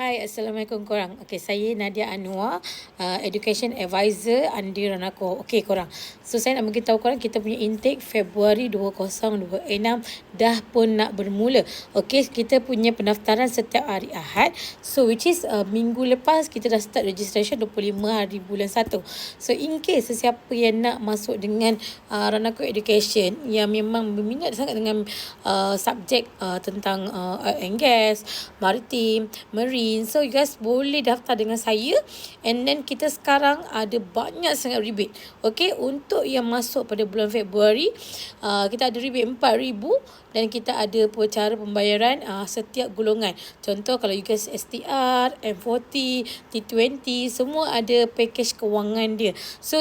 Hai, Assalamualaikum korang. Okey, saya Nadia Anwar, Education Advisor Andi Ranako. Okey korang. So, saya nak beritahu korang kita punya intake Februari 2026 dah pun nak bermula. Okey, kita punya pendaftaran setiap hari Ahad. So, which is minggu lepas kita dah start registration 25 hari bulan 1. So, in case sesiapa yang nak masuk dengan Ranako Education yang memang berminat sangat dengan subjek tentang oil and gas, maritim, marine. So you guys boleh daftar dengan saya. And then kita sekarang ada banyak sangat rebate. Okay, untuk yang masuk pada bulan Februari, kita ada rebate 4,000. Dan kita ada cara pembayaran setiap golongan. Contoh kalau you guys STR, M40, T20, semua ada package kewangan dia. So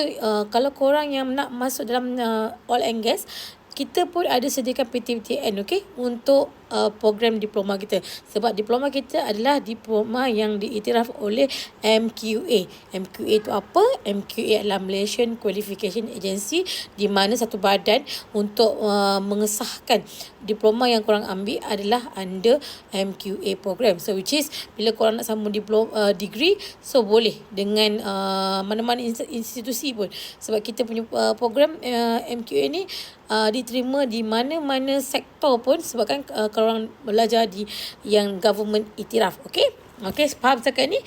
kalau korang yang nak masuk dalam oil and gas, kita pun ada sediakan PTPTN, okay, untuk program diploma kita. Sebab diploma kita adalah diploma yang diiktiraf oleh MQA. MQA itu apa? MQA adalah Malaysian Qualification Agency, di mana satu badan untuk mengesahkan diploma yang korang ambil adalah under MQA program. So which is bila korang nak sambung diploma degree, so boleh dengan mana-mana institusi pun. Sebab kita punya program MQA ni diterima di mana-mana sektor pun, sebabkan korang belajar di yang government iktiraf. Okay? Okay, faham setakat ni?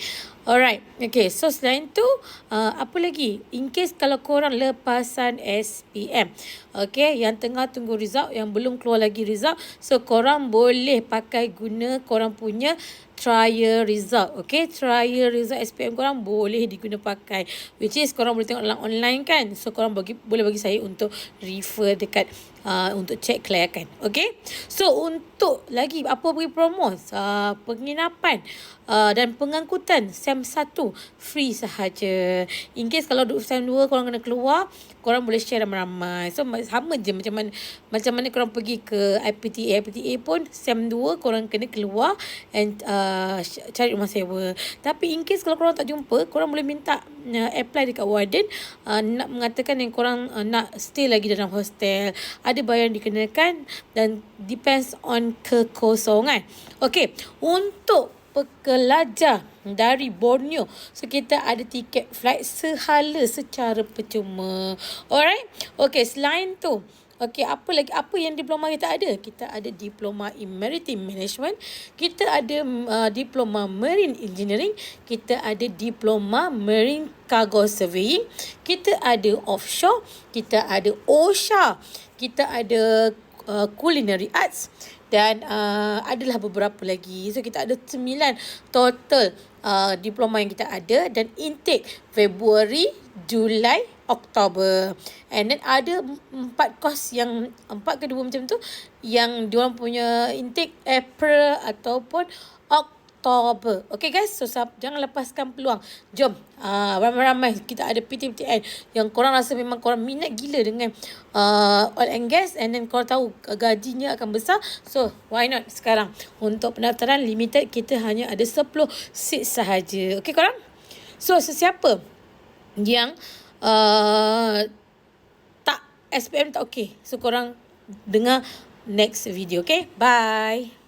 Alright. Okay, so selain tu, apa lagi? In case kalau korang lepasan SPM, okay, yang tengah tunggu result, yang belum keluar lagi result, so korang boleh pakai guna korang punya trial result. Okay, trial result SPM korang boleh diguna pakai, which is korang boleh tengok online kan. So korang boleh bagi saya untuk refer dekat untuk cek kelayakan. Okay, so untuk lagi apa bagi promo, penginapan dan pengangkutan SEM 1 free sahaja. In case kalau duduk SEM 2 korang kena keluar, korang boleh share ramai-ramai. So sama je macam mana korang pergi ke IPTA pun SEM 2 korang kena keluar and cari rumah sewa. Tapi in case kalau korang tak jumpa, korang boleh minta apply dekat warden, nak mengatakan yang korang nak stay lagi dalam hostel. Ada bayaran dikenakan dan depends on kekosongan. Okay, untuk pekelajar dari Borneo, so kita ada tiket flight sehala secara percuma. Alright. Okay, selain tu, okay, apa lagi? Apa yang diploma kita ada? Kita ada diploma in maritime management, kita ada diploma marine engineering, kita ada diploma marine cargo surveying, kita ada offshore, kita ada OSHA, kita ada culinary arts, dan adalah beberapa lagi. So kita ada 9 total diploma yang kita ada, dan intake Februari, Julai, Oktober. And then ada 4 course yang 4 ke 2 macam tu yang diorang punya intake April ataupun Oktober. Okay guys, so jangan lepaskan peluang. Jom ramai-ramai kita ada PTPTN yang korang rasa memang korang minat gila dengan oil and gas, and then korang tahu gajinya akan besar. So why not sekarang? Untuk pendaftaran limited, kita hanya ada 10 seat sahaja. Okay korang? So sesiapa yang tak SPM tak okay, so korang dengar next video. Okay, bye.